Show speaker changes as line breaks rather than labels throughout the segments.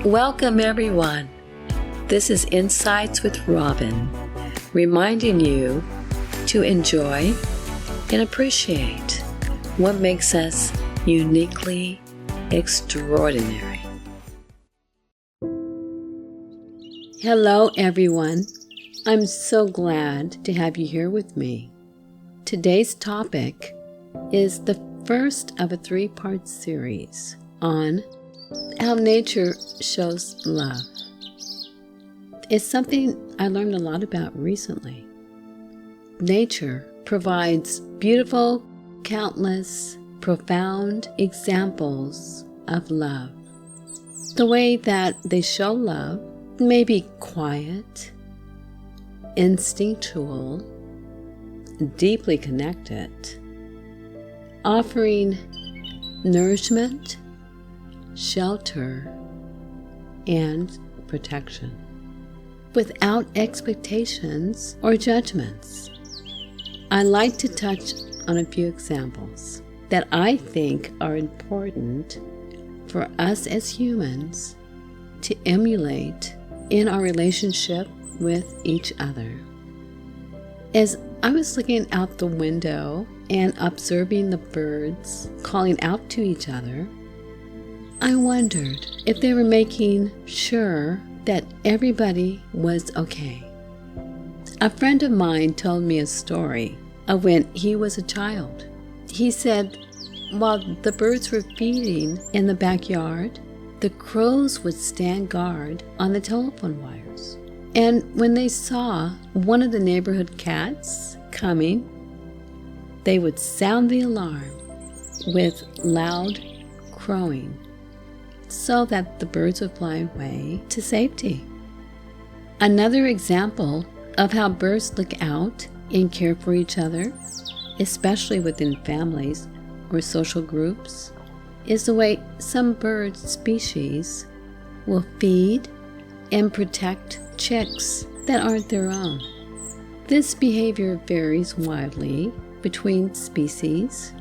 Welcome, everyone. This is Insights with Robin, reminding you to enjoy and appreciate what makes us uniquely extraordinary. Hello, everyone. I'm so glad to have you here with me. Today's topic is the first of a 3-part series on how nature shows love. It's something I learned a lot about recently. Nature provides beautiful, countless, profound examples of love. The way that they show love may be quiet, instinctual, deeply connected, offering nourishment, shelter, and protection, without expectations or judgments. I like to touch on a few examples that I think are important for us as humans to emulate in our relationship with each other. As I was looking out the window and observing the birds calling out to each other, I wondered if they were making sure that everybody was okay. A friend of mine told me a story of when he was a child. He said while the birds were feeding in the backyard, the crows would stand guard on the telephone wires. And when they saw one of the neighborhood cats coming, they would sound the alarm with loud crowing so that the birds would fly away to safety. Another example of how birds look out and care for each other, especially within families or social groups, is the way some bird species will feed and protect chicks that aren't their own. This behavior varies widely between species,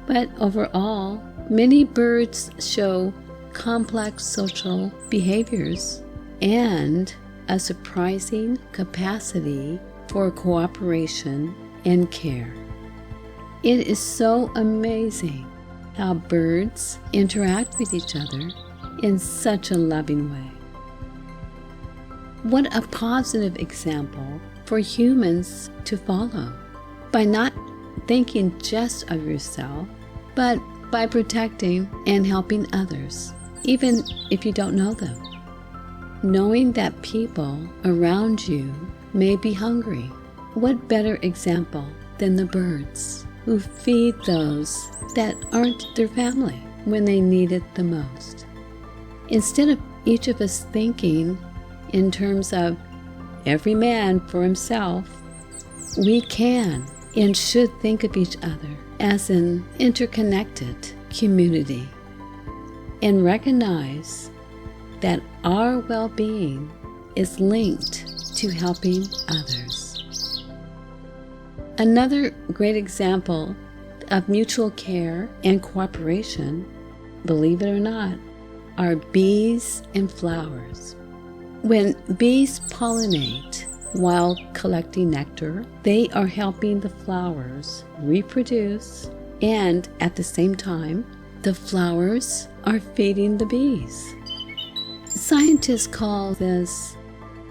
but overall, many birds show complex social behaviors and a surprising capacity for cooperation and care. It is so amazing how birds interact with each other in such a loving way. What a positive example for humans to follow, by not thinking just of yourself, but by protecting and helping others, even if you don't know them. Knowing that people around you may be hungry, what better example than the birds who feed those that aren't their family when they need it the most? Instead of each of us thinking in terms of every man for himself, we can and should think of each other as an interconnected community and recognize that our well-being is linked to helping others. Another great example of mutual care and cooperation, believe it or not, are bees and flowers. When bees pollinate while collecting nectar, they are helping the flowers reproduce, and at the same time, the flowers are feeding the bees. Scientists call this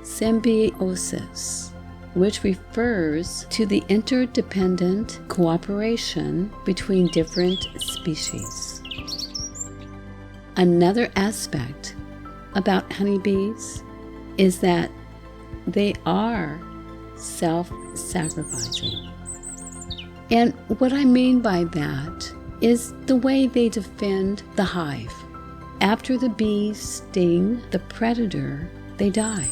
symbiosis, which refers to the interdependent cooperation between different species. Another aspect about honeybees is that they are self-sacrificing. And what I mean by that is the way they defend the hive. After the bees sting the predator, they die.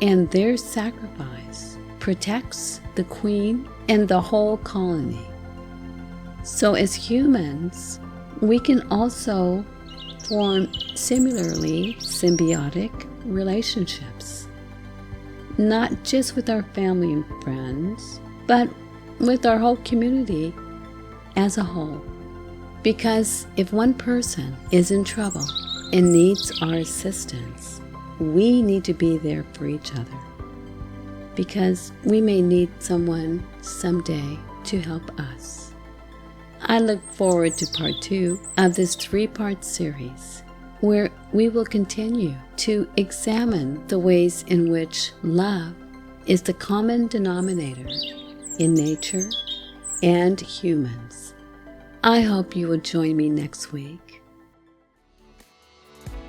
And their sacrifice protects the queen and the whole colony. So as humans, we can also form similarly symbiotic relationships, not just with our family and friends, but with our whole community as a whole. Because if one person is in trouble, and needs our assistance, we need to be there for each other, because we may need someone someday to help us. I look forward to part 2 of this 3-part series, where we will continue to examine the ways in which love is the common denominator in nature and humans. I hope you will join me next week.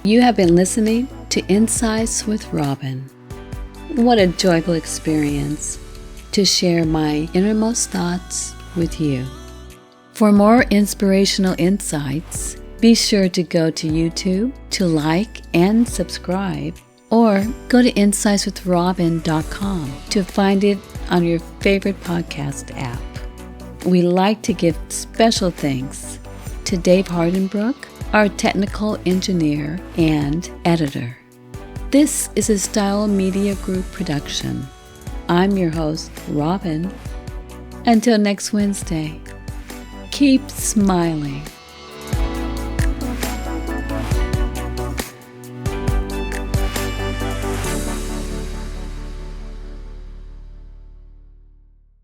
You have been listening to Insights with Robin. What a joyful experience to share my innermost thoughts with you. For more inspirational insights, be sure to go to YouTube to like and subscribe, or go to insightswithrobin.com to find it on your favorite podcast app. We like to give special thanks to Dave Hardenbrook, our technical engineer and editor. This is a Style Media Group production. I'm your host, Robin. Until next Wednesday, keep smiling.